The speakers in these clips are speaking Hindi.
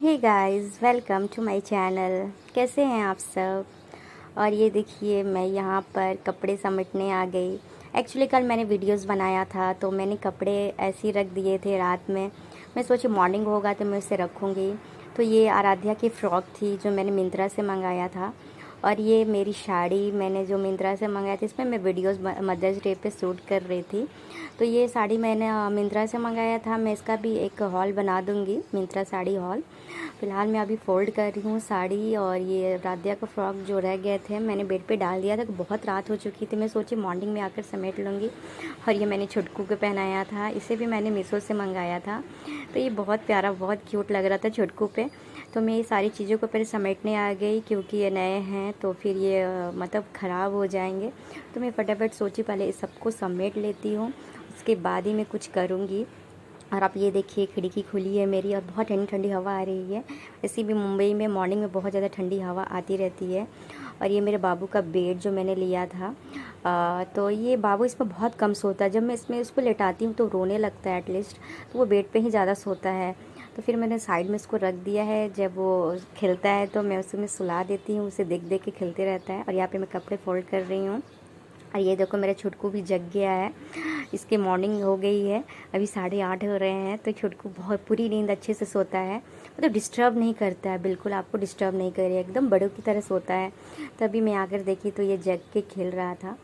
Hey guys, welcome to my channel. कैसे हैं आप सब। और ये देखिए, मैं यहाँ पर कपड़े समेटने आ गई। एक्चुअली कल मैंने वीडियोस बनाया था तो मैंने कपड़े ऐसे ही रख दिए थे रात में। मैं सोची मॉर्निंग होगा तो मैं उसे रखूँगी। तो ये आराध्या की फ़्रॉक थी जो मैंने मिंत्रा से मंगाया था। और ये मेरी साड़ी मैंने जो मिंत्रा से मंगाई थी, इसमें मैं वीडियोस मदर्स डे पे शूट कर रही थी। तो ये साड़ी मैंने मिंत्रा से मंगाया था। मैं इसका भी एक हॉल बना दूँगी, मिंत्रा साड़ी हॉल। फ़िलहाल मैं अभी फ़ोल्ड कर रही हूँ साड़ी। और ये राध्या का फ्रॉक जो रह गए थे मैंने बेड पे डाल दिया था, बहुत रात हो चुकी थी। मैं सोची मॉर्निंग में आकर समेट लूँगी। और ये मैंने छुटकू को पहनाया था, इसे भी मैंने मीशो से मंगाया था। तो ये बहुत प्यारा, बहुत क्यूट लग रहा था छुटकू पे। तो मैं ये सारी चीज़ों को पहले समेटने आ गई क्योंकि ये नए हैं तो फिर ये मतलब ख़राब हो जाएंगे। तो मैं फटाफट सोची पहले इस सबको समेट लेती हूँ, उसके बाद ही मैं कुछ करूँगी। और आप ये देखिए, खिड़की खुली है मेरी और बहुत ठंडी ठंडी हवा आ रही है। ऐसे भी मुंबई में मॉर्निंग में बहुत ज़्यादा ठंडी हवा आती रहती है। और ये मेरे बाबू का बेड जो मैंने लिया था, तो ये बाबू इस पर बहुत कम सोता है। जब मैं इसमें उसको लेटाती हूँ तो रोने लगता है एटलीस्ट, तो वो बेड पे ही ज़्यादा सोता है। तो फिर मैंने साइड में इसको रख दिया है। जब वो खेलता है तो मैं उसमें सुला देती हूँ, उसे देख देख के खेलते रहता है। और यहाँ पे मैं कपड़े फोल्ड कर रही हूँ। और ये देखो, मेरा छुटकू भी जग गया है। इसकी मॉर्निंग हो गई है, अभी 8:30 हो रहे हैं। तो छुटकू बहुत पूरी नींद अच्छे से सोता है, मतलब डिस्टर्ब नहीं करता है, बिल्कुल आपको डिस्टर्ब नहीं करे, एकदम बड़ों की तरह सोता है। तभी मैं आकर देखी तो ये जग के खेल रहा था।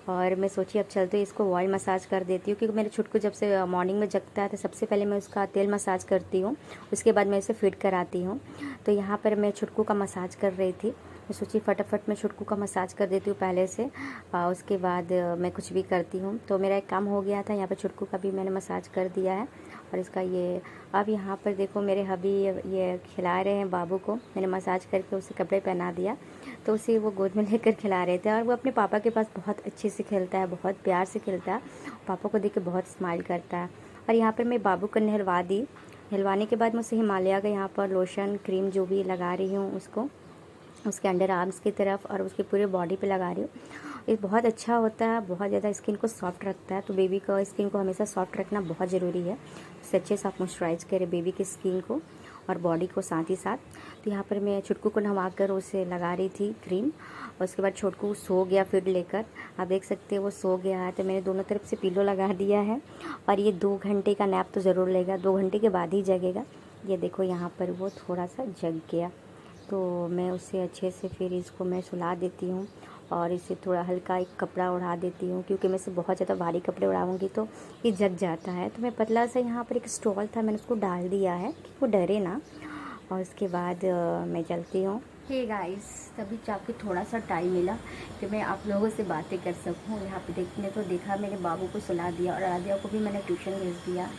और मैं सोची अब चलते इसको ऑयल मसाज कर देती हूँ, क्योंकि मेरे छुटकू जब से मॉर्निंग में जगता है तो सबसे पहले मैं उसका तेल मसाज करती हूँ, उसके बाद मैं इसे फिट कराती हूँ। तो यहाँ पर मैं छुटकू का मसाज कर रही थी। मैं सोची फटाफट मैं छुटकू का मसाज कर देती हूँ पहले से, उसके बाद मैं कुछ भी करती हूँ। तो मेरा एक काम हो गया था, यहाँ पर छुटकू का भी मैंने मसाज कर दिया है। और इसका ये अब यहाँ पर देखो, मेरे हबी ये खिला रहे हैं बाबू को। मैंने मसाज करके उसे कपड़े पहना दिया तो उसे वो गोद में लेकर खिला रहे थे। और वो अपने पापा के पास बहुत अच्छे से खेलता है, बहुत प्यार से खेलता है। पापा को देख के बहुत स्माइल करता है। और यहाँ पर मैं बाबू को नहलवा दी। नहलवाने के बाद मैं उसे हिमालय का यहाँ पर लोशन क्रीम जो भी लगा रही हूँ उसको, उसके अंडर आर्म्स की तरफ और उसके पूरे बॉडी पे लगा रही हूँ। ये बहुत अच्छा होता है, बहुत ज़्यादा स्किन को सॉफ्ट रखता है। तो बेबी का स्किन को हमेशा सॉफ्ट रखना बहुत ज़रूरी है। उससे अच्छे से आप मॉइस्चराइज करें बेबी की स्किन को और बॉडी को साथ ही साथ। तो यहाँ पर मैं छुटकू को नहवा कर उसे लगा रही थी क्रीम। और उसके बाद छुटकू सो गया फिर लेकर, आप देख सकते हैं वो सो गया है। तो मैंने दोनों तरफ से पिलो लगा दिया है। और ये 2 घंटे का नैप तो ज़रूर लेगा, 2 घंटे के बाद ही जगेगा। ये देखो यहाँ पर वो थोड़ा सा जग गया। तो मैं उसे अच्छे से फिर इसको मैं सुला देती हूँ। और इसे थोड़ा हल्का एक कपड़ा ओढ़ा देती हूँ, क्योंकि मैं इसे बहुत ज़्यादा भारी कपड़े ओढ़ाऊँगी तो ये जग जाता है। तो मैं पतला सा यहाँ पर एक स्टॉल था, मैंने उसको डाल दिया है कि वो डरे ना। और उसके बाद मैं चलती हूँ। हे गाइस, तभी जाके थोड़ा सा टाइम मिला कि मैं आप लोगों से बातें कर सकूँ। यहाँ पे देखने तो देखा, मैंने बाबू को सुला दिया और आराध्या को भी मैंने ट्यूशन भेज दिया।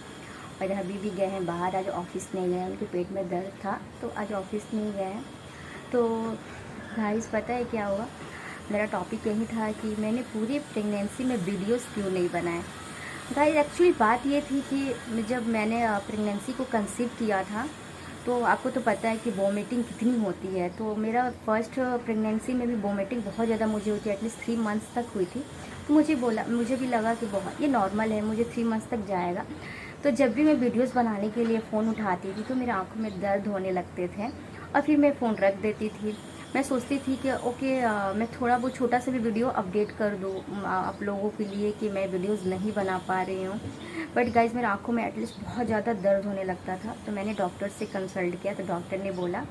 और अभी भी गए हैं बाहर, आज ऑफिस नहीं गए, उनके पेट में दर्द था तो आज ऑफिस नहीं गए। तो गाइस पता है क्या हुआ, मेरा टॉपिक यही था कि मैंने पूरी प्रेगनेंसी में वीडियोस क्यों नहीं बनाए। गाइस एक्चुअली बात ये थी कि जब मैंने प्रेगनेंसी को कंसीव किया था तो आपको तो पता है कि वॉमिटिंग कितनी होती है। तो मेरा फर्स्ट प्रेगनेंसी में भी वॉमिटिंग बहुत ज़्यादा मुझे होती है, एटलीस्ट 3 मंथ्स तक हुई थी। तो मुझे भी लगा कि बहुत ये नॉर्मल है, मुझे 3 मंथ्स तक जाएगा। तो जब भी मैं वीडियोस बनाने के लिए फ़ोन उठाती थी तो मेरे आंखों में दर्द होने लगते थे और फिर मैं फ़ोन रख देती थी। मैं सोचती थी कि ओके, मैं थोड़ा वो छोटा सा भी वीडियो अपडेट कर दूँ आप लोगों के लिए कि मैं वीडियोस नहीं बना पा रही हूँ। बट गाइज मेरे आंखों में एटलीस्ट बहुत ज़्यादा दर्द होने लगता था। तो मैंने डॉक्टर से कंसल्ट किया तो डॉक्टर ने बोला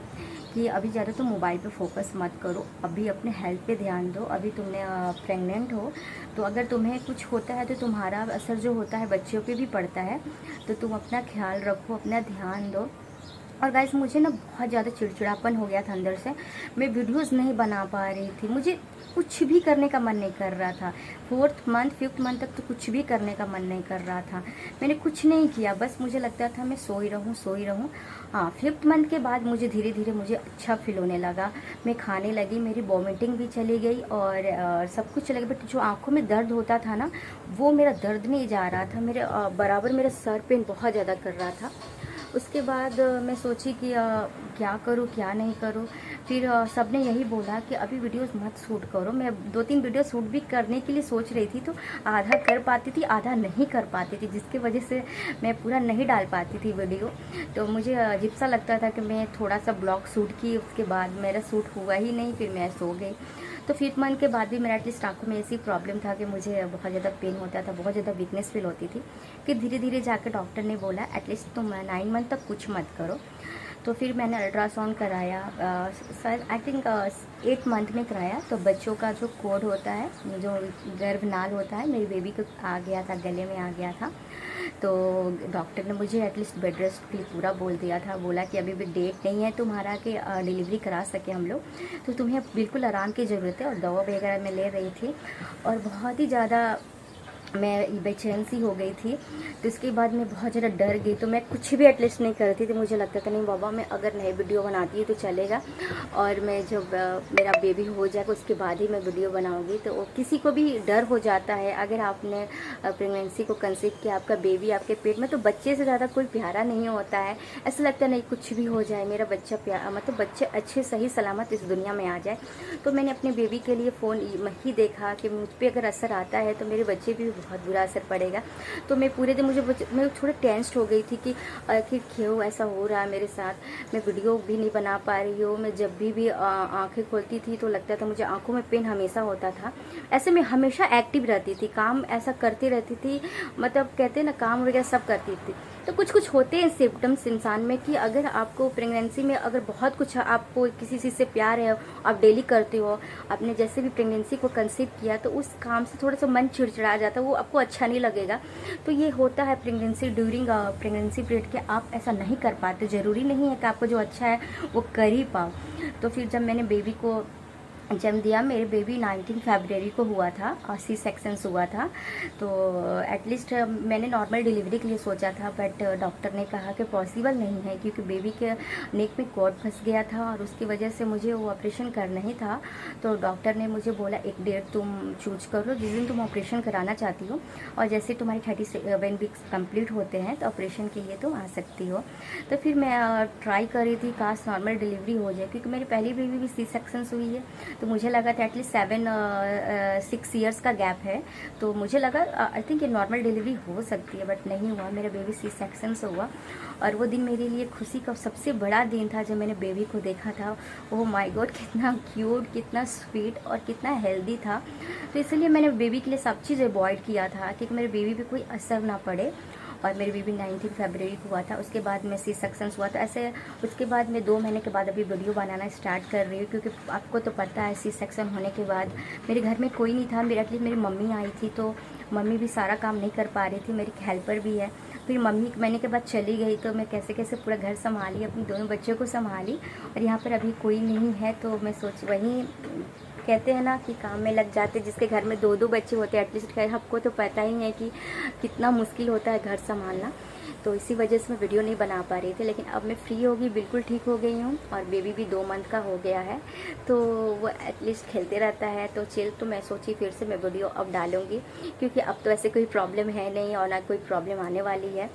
कि अभी ज़्यादा तो मोबाइल पे फोकस मत करो, अभी अपने हेल्थ पे ध्यान दो। अभी तुमने प्रेग्नेंट हो तो अगर तुम्हें कुछ होता है तो तुम्हारा असर जो होता है बच्चों पे भी पड़ता है। तो तुम अपना ख्याल रखो, अपना ध्यान दो। और गाइस मुझे ना बहुत ज़्यादा चिड़चिड़ापन हो गया था अंदर से, मैं वीडियोस नहीं बना पा रही थी, मुझे कुछ भी करने का मन नहीं कर रहा था। 4th मंथ 5th मंथ तक तो कुछ भी करने का मन नहीं कर रहा था। मैंने कुछ नहीं किया, बस मुझे लगता था मैं सोई रहूँ सोई रहूँ। हाँ, 5th मंथ के बाद मुझे धीरे धीरे मुझे अच्छा फील होने लगा, मैं खाने लगी, मेरी वॉमिटिंग भी चली गई और सब कुछ चला गया। बट जो आँखों में दर्द होता था ना, वो मेरा दर्द नहीं जा रहा था, मेरे बराबर मेरा सर पेन बहुत ज़्यादा कर रहा था। उसके बाद मैं सोची कि क्या करूँ क्या नहीं करूँ। फिर सब ने यही बोला कि अभी वीडियोस मत शूट करो। मैं 2-3 वीडियो शूट भी करने के लिए सोच रही थी, तो आधा कर पाती थी, आधा नहीं कर पाती थी, जिसकी वजह से मैं पूरा नहीं डाल पाती थी वीडियो। तो मुझे अजीब सा लगता था कि मैं थोड़ा सा ब्लॉग शूट की, उसके बाद मेरा शूट हुआ ही नहीं, फिर मैं सो गई। तो 5 मंथ के बाद भी मेरा एटलीस्ट आँखों में ऐसी प्रॉब्लम था कि मुझे बहुत ज़्यादा पेन होता था, बहुत ज़्यादा वीकनेस फील होती थी। फिर धीरे धीरे जाकर डॉक्टर ने बोला एटलीस्ट तुम 9 मंथ तक कुछ मत करो। तो फिर मैंने अल्ट्रासाउंड कराया, सर आई थिंक 8 मंथ में कराया। तो बच्चों का जो कोड होता है, जो गर्भनाल होता है, मेरी बेबी को आ गया था, गले में आ गया था। तो डॉक्टर ने मुझे एटलीस्ट बेड रेस्ट के लिए पूरा बोल दिया था। बोला कि अभी भी डेट नहीं है तुम्हारा कि डिलीवरी करा सके हम लोग, तो तुम्हें बिल्कुल आराम की ज़रूरत है। और दवा वगैरह मैं ले रही थी और बहुत ही ज़्यादा मैं बेचैन सी हो गई थी। तो इसके बाद मैं बहुत ज़्यादा डर गई, तो मैं कुछ भी एटलीस्ट नहीं करती थी। मुझे लगता था नहीं बाबा, मैं अगर नई वीडियो बनाती हूँ तो चलेगा, और मैं जब मेरा बेबी हो जाएगा उसके बाद ही मैं वीडियो बनाऊँगी। तो किसी को भी डर हो जाता है, अगर आपने प्रेगनेंसी को कंसीव किया, आपका बेबी आपके पेट में, तो बच्चे से ज़्यादा कोई प्यारा नहीं होता है। ऐसा लगता नहीं कुछ भी हो जाए, मेरा बच्चा प्यारा, मतलब बच्चे अच्छे सही सलामत इस दुनिया में आ जाए। तो मैंने अपने बेबी के लिए फ़ोन ही देखा कि मुझ पर अगर असर आता है तो मेरे बच्चे भी बहुत बुरा असर पड़ेगा। तो मैं पूरे दिन मैं थोड़ा टेंस्ड हो गई थी कि आखिर क्यों ऐसा हो रहा है मेरे साथ, मैं वीडियो भी नहीं बना पा रही हूँ। मैं जब भी आंखें खोलती थी तो लगता था मुझे आंखों में पेन हमेशा होता था। ऐसे मैं हमेशा एक्टिव रहती थी, काम ऐसा करती रहती थी, मतलब कहते हैं ना काम वगैरह सब करती थी। तो कुछ कुछ होते हैं सिम्टम्स इंसान में कि अगर आपको प्रेगनेंसी में अगर बहुत कुछ आपको किसी चीज़ से प्यार है, आप डेली करते हो, आपने जैसे भी प्रेगनेंसी को कंसीव किया, तो उस काम से थोड़ा सा मन चिड़चिड़ा जाता है, वो आपको अच्छा नहीं लगेगा। तो ये होता है प्रेगनेंसी, ड्यूरिंग प्रेगनेंसी पीरियड के आप ऐसा नहीं कर पाते। ज़रूरी नहीं है कि आपको जो अच्छा है वो कर ही पाओ। तो फिर जब मैंने बेबी को जन्म दिया, मेरे बेबी 19 फरवरी को हुआ था और सी सेक्शंस हुआ था। तो एटलीस्ट मैंने नॉर्मल डिलीवरी के लिए सोचा था, बट डॉक्टर ने कहा कि पॉसिबल नहीं है, क्योंकि बेबी के नेक में कॉर्ड फंस गया था और उसकी वजह से मुझे वो ऑपरेशन करना ही था। तो डॉक्टर ने मुझे बोला एक डेट तुम चूज करो जिस दिन तुम ऑपरेशन कराना चाहती हो, और जैसे तुम्हारी 37 वीक्स कंप्लीट होते हैं तो ऑपरेशन के लिए तुम आ सकती हो। तो फिर मैं ट्राई कर रही थी काश नॉर्मल डिलीवरी हो जाए, क्योंकि मेरी पहली बेबी भी सी सेक्शंस हुई है। तो मुझे लगा था एटलीस्ट 6 ईयर्स का गैप है, तो मुझे लगा आई थिंक ये नॉर्मल डिलीवरी हो सकती है, बट नहीं हुआ, मेरा बेबी सी सेक्शन से हुआ। और वो दिन मेरे लिए खुशी का सबसे बड़ा दिन था जब मैंने बेबी को देखा था। ओह माय गॉड, कितना क्यूट, कितना स्वीट और कितना हेल्दी था। तो इसलिए मैंने बेबी के लिए सब चीज़ अवॉइड किया था कि मेरे बेबी पे कोई असर ना पड़े। और मेरी बेबी 19 फरवरी को हुआ था, उसके बाद में सी सेक्शंस हुआ था। ऐसे उसके बाद मैं 2 महीने के बाद अभी वीडियो बनाना स्टार्ट कर रही हूँ, क्योंकि आपको तो पता है सी सेक्शन होने के बाद मेरे घर में कोई नहीं था। मेरे एटलीस्ट मेरी मम्मी आई थी, तो मम्मी भी सारा काम नहीं कर पा रही थी, मेरी हेल्पर भी है। फिर मम्मी महीने के बाद चली गई, तो मैं कैसे कैसे पूरा घर संभाली, अपने दोनों बच्चों को संभाली, और यहाँ पर अभी कोई नहीं है। तो मैं सोच वहीं कहते हैं ना कि काम में लग जाते, जिसके घर में 2-2 बच्चे होते हैं एटलीस्ट, खैर आपको तो पता ही है कि कितना मुश्किल होता है घर संभालना। तो इसी वजह से मैं वीडियो नहीं बना पा रही थी, लेकिन अब मैं फ्री होगी, बिल्कुल ठीक हो गई हूँ, और बेबी भी 2 मंथ का हो गया है, तो वो एटलीस्ट खेलते रहता है। तो तो मैं सोची फिर से मैं वीडियो अब डालूँगी, क्योंकि अब तो ऐसे कोई प्रॉब्लम है नहीं और ना कोई प्रॉब्लम आने वाली है।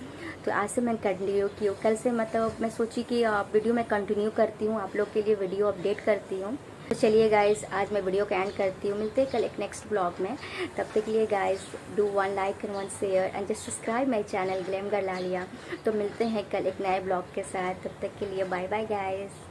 तो आज से मैं कंटिन्यू की हूँ, कल से मतलब मैं सोची कि वीडियो मैं कंटिन्यू करती हूँ, आप लोग के लिए वीडियो अपडेट करती हूँ। तो चलिए गाइस, आज मैं वीडियो का एंड करती हूँ, मिलते हैं कल एक नेक्स्ट ब्लॉग में। तब तक के लिए guys do 1 like and 1 share and just subscribe my channel glam girl Alia. तो मिलते हैं कल एक नए ब्लॉग के साथ, तब तक के लिए बाय बाय गाइस।